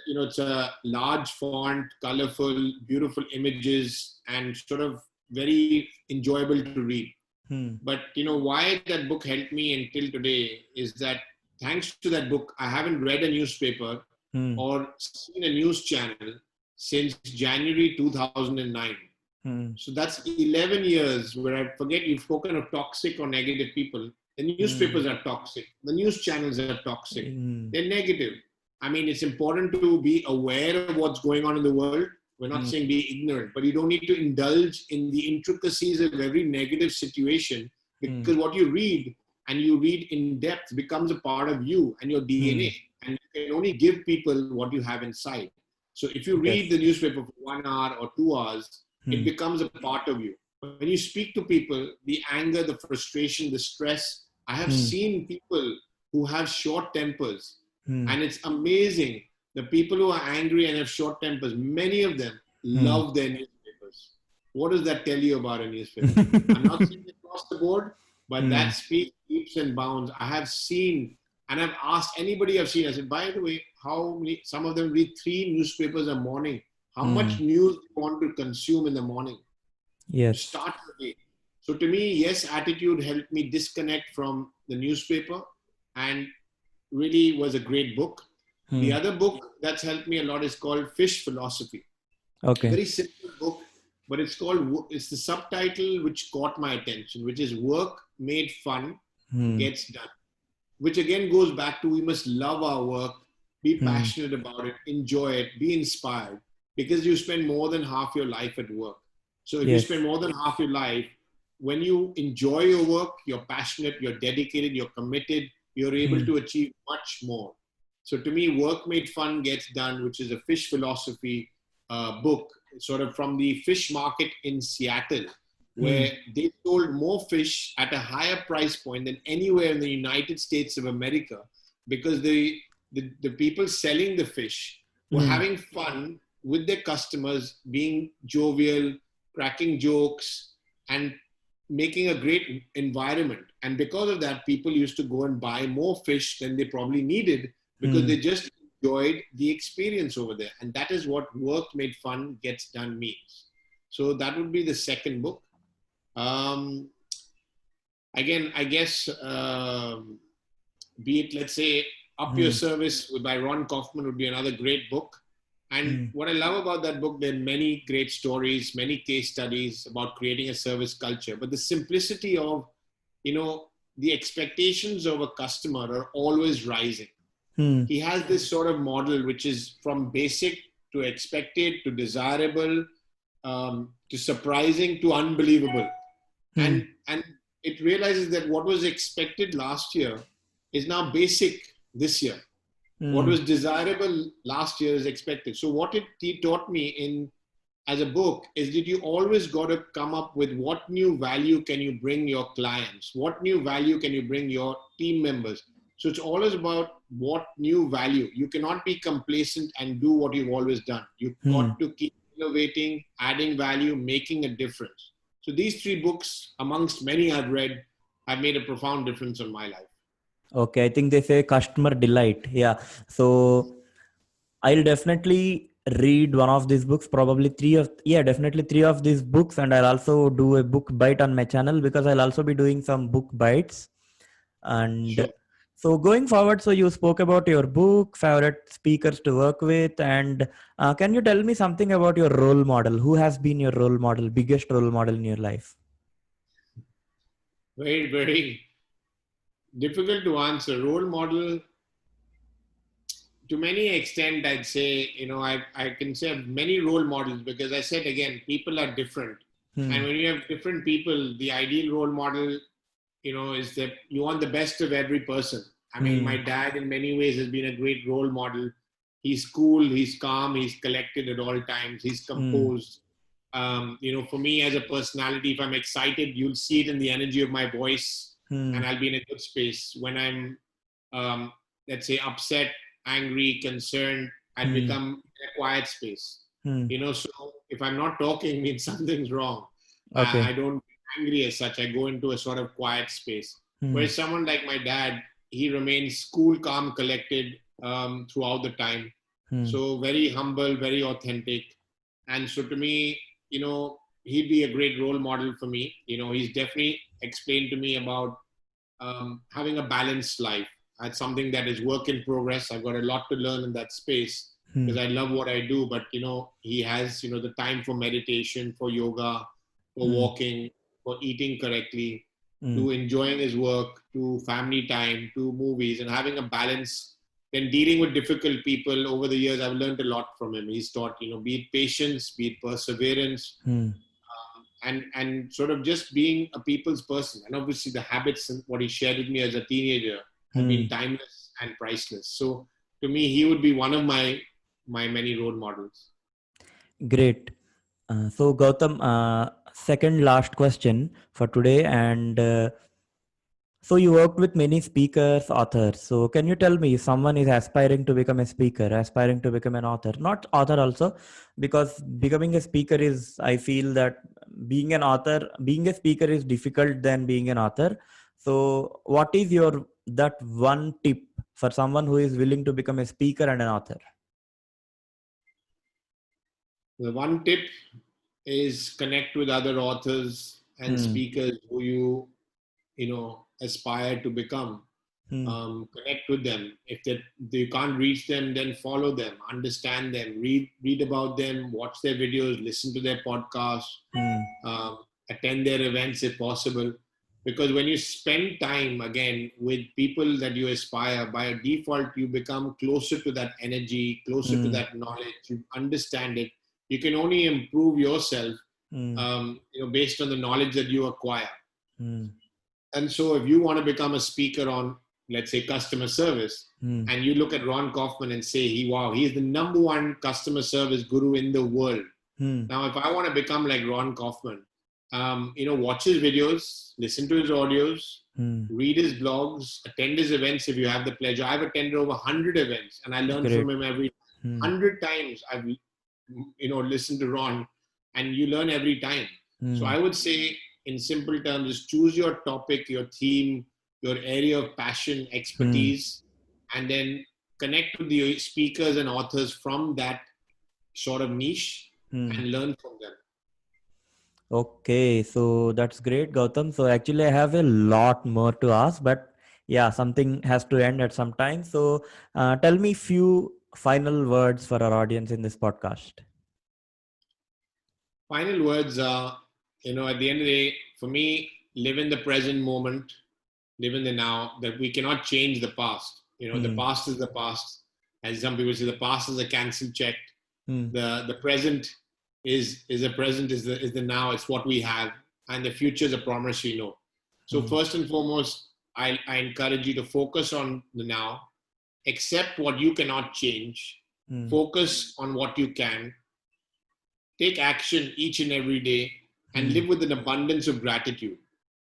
it's a large font, colorful, beautiful images, and sort of very enjoyable to read. Hmm. But why that book helped me until today is that thanks to that book, I haven't read a newspaper Hmm. or seen a news channel since January 2009. Hmm. So that's 11 years where I forget you've spoken of toxic or negative people. The Hmm. newspapers are toxic. The news channels are toxic. Hmm. They're negative. I mean, it's important to be aware of what's going on in the world. We're not Hmm. saying be ignorant, but you don't need to indulge in the intricacies of every negative situation, Hmm. because what you read and you read in depth becomes a part of you and your Hmm. DNA. And you can only give people what you have inside. So if you read Yes. the newspaper for 1 hour or 2 hours, it Hmm. becomes a part of you. When you speak to people, the anger, the frustration, the stress, I have Hmm. seen people who have short tempers, Hmm. and it's amazing. The people who are angry and have short tempers, many of them Hmm. love their newspapers. What does that tell you about a newspaper? I'm not saying across the board, but Hmm. that speaks leaps and bounds. I have seen, and I've asked anybody I've seen, I said, by the way, how many, some of them read 3 newspapers a morning. How much Hmm. news do you want to consume in the morning to Yes. start the day? So to me, Yes Attitude helped me disconnect from the newspaper and really was a great book. The Hmm. other book that's helped me a lot is called Fish Philosophy. Okay. Very simple book, but it's the subtitle which caught my attention, which is Work Made Fun Hmm. Gets Done, which again goes back to we must love our work, be Hmm. passionate about it, enjoy it, be inspired, because you spend more than half your life at work. So if you spend Yes. more than half your life, when you enjoy your work, you're passionate, you're dedicated, you're committed, you're able Hmm. to achieve much more. So to me, Work Made Fun Gets Done, which is a fish philosophy book, sort of from the fish market in Seattle, Hmm. where they sold more fish at a higher price point than anywhere in the United States of America, because the people selling the fish were Hmm. having fun with their customers, being jovial, cracking jokes, and making a great environment. And because of that, people used to go and buy more fish than they probably needed because Hmm. they just enjoyed the experience over there. And that is what Work Made Fun Gets Done means. So that would be the second book. Um, Again, I guess, be it, let's say, Up Your Hmm. Service by Ron Kaufman would be another great book. And Hmm. what I love about that book, there are many great stories, many case studies about creating a service culture. But the simplicity of, the expectations of a customer are always rising. Hmm. He has this sort of model which is from basic to expected to desirable, to surprising to unbelievable. Hmm. And it realizes that what was expected last year is now basic this year. What Hmm. was desirable last year is expected. So what he taught me in as a book is that you always got to come up with what new value can you bring your clients, what new value can you bring your team members. So it's always about what new value. You cannot be complacent and do what you've always done. You've Hmm. got to keep innovating, adding value, making a difference. So these three books, amongst many I've read, have made a profound difference on my life. Okay. I think they say customer delight. Yeah. So I'll definitely read one of these books, probably definitely three of these books. And I'll also do a book bite on my channel because I'll also be doing some book bites. And Sure. so going forward, so you spoke about your book, favorite speakers to work with. And can you tell me something about your role model? Who has been your role model, biggest role model in your life? Very, very difficult to answer. Role model, to many extent, I'd say, I can say many role models, because I said again, people are different. And Hmm. when you have different people, the ideal role model, is that you want the best of every person. I mean, my Hmm. dad in many ways has been a great role model. He's cool, he's calm, he's collected at all times, he's composed. For me as a personality, if I'm excited, you'll see it in the energy of my voice, and I'll be in a good space. When I'm, let's say, upset, angry, concerned, I'd become in a quiet space. So if I'm not talking, means something's wrong. I Okay. don't get angry as such. I go into a sort of quiet space. Whereas someone like my dad, he remains cool, calm, collected throughout the time. So very humble, very authentic. And so to me, he'd be a great role model for me. He's definitely explained to me about having a balanced life. That's something that is work in progress. I've got a lot to learn in that space because I love what I do. But, he has, the time for meditation, for yoga, for walking, for eating correctly, to enjoying his work, to family time, to movies, and having a balance. Then dealing with difficult people over the years, I've learned a lot from him. He's taught, be it patience, be it perseverance, and sort of just being a people's person. And obviously the habits and what he shared with me as a teenager have been timeless and priceless. So to me, he would be one of my many role models. Great. So Gautam, second last question for today, and so you worked with many speakers, authors. So can you tell me, if someone is aspiring to become a speaker, aspiring to become an author, not author also, because becoming a speaker is, I feel that being a speaker is difficult than being an author. So what is that one tip for someone who is willing to become a speaker and an author? The one tip is connect with other authors and speakers who you aspire to become. Connect with them. If you can't reach them, then follow them, understand them, read about them, watch their videos, listen to their podcasts, attend their events if possible. Because when you spend time again with people that you aspire, by default you become closer to that energy, closer to that knowledge. You understand it. You can only improve yourself, based on the knowledge that you acquire. And so if you want to become a speaker on, let's say, customer service, and you look at Ron Kaufman and say, he is the number one customer service guru in the world. Now, if I want to become like Ron Kaufman, watch his videos, listen to his audios, read his blogs, attend his events if you have the pleasure. I've attended over 100 events and I learn from him every 100 times. I've listened to Ron, and you learn every time. So I would say, in simple terms, is choose your topic, your theme, your area of passion, expertise, and then connect with the speakers and authors from that sort of niche and learn from them. Okay, so that's great, Gautam. So actually, I have a lot more to ask, but yeah, something has to end at some time. So tell me few final words for our audience in this podcast. Final words are, at the end of the day, for me, live in the present moment, live in the now, that we cannot change the past. The past is the past. As some people say, the past is a cancelled check. The present is the present, is the now. It's what we have, and the future is a promise we know. So first and foremost, I encourage you to focus on the now, accept what you cannot change, focus on what you can, take action each and every day, and live with an abundance of gratitude.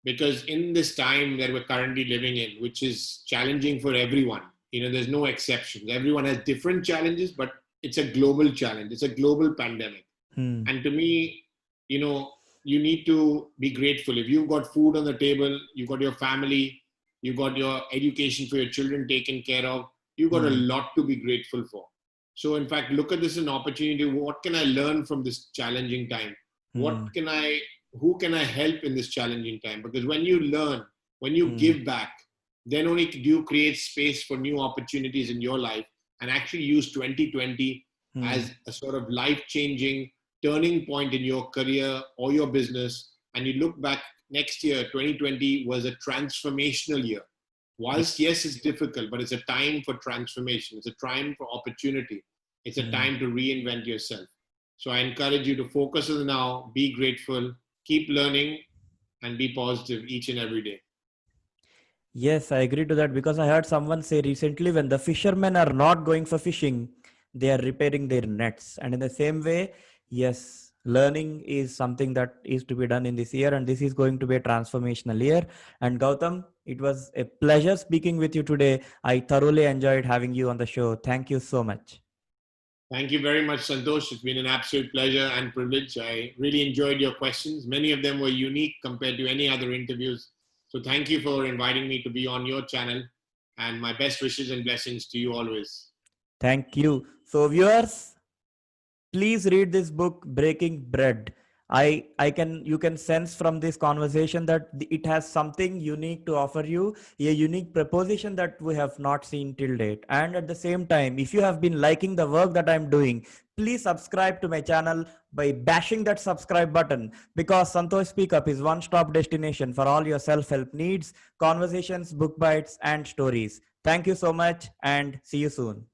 Because in this time that we're currently living in, which is challenging for everyone, there's no exceptions. Everyone has different challenges, but it's a global challenge. It's a global pandemic. And to me, you need to be grateful. If you've got food on the table, you've got your family, you've got your education for your children taken care of, you've got a lot to be grateful for. So in fact, look at this as an opportunity. What can I learn from this challenging time? Who can I help in this challenging time? Because when you learn, when you give back, then only do you create space for new opportunities in your life, and actually use 2020 as a sort of life-changing turning point in your career or your business. And you look back next year, 2020 was a transformational year. Whilst, yes, it's difficult, but it's a time for transformation. It's a time for opportunity. It's a time to reinvent yourself. So I encourage you to focus on the now, be grateful, keep learning, and be positive each and every day. Yes, I agree to that, because I heard someone say recently, when the fishermen are not going for fishing, they are repairing their nets. And in the same way, yes, learning is something that is to be done in this year, and this is going to be a transformational year. And Gautam, it was a pleasure speaking with you today. I thoroughly enjoyed having you on the show. Thank you so much. Thank you very much, Santosh. It's been an absolute pleasure and privilege. I really enjoyed your questions. Many of them were unique compared to any other interviews. So thank you for inviting me to be on your channel, and my best wishes and blessings to you always. Thank you. So, viewers, please read this book, Breaking Bread. I can, you can sense from this conversation that it has something unique to offer you, a unique proposition that we have not seen till date. And at the same time, if you have been liking the work that I'm doing, please subscribe to my channel by bashing that subscribe button, because Santosh Speak Up is one-stop destination for all your self-help needs, conversations, book bites, and stories. Thank you so much, and see you soon.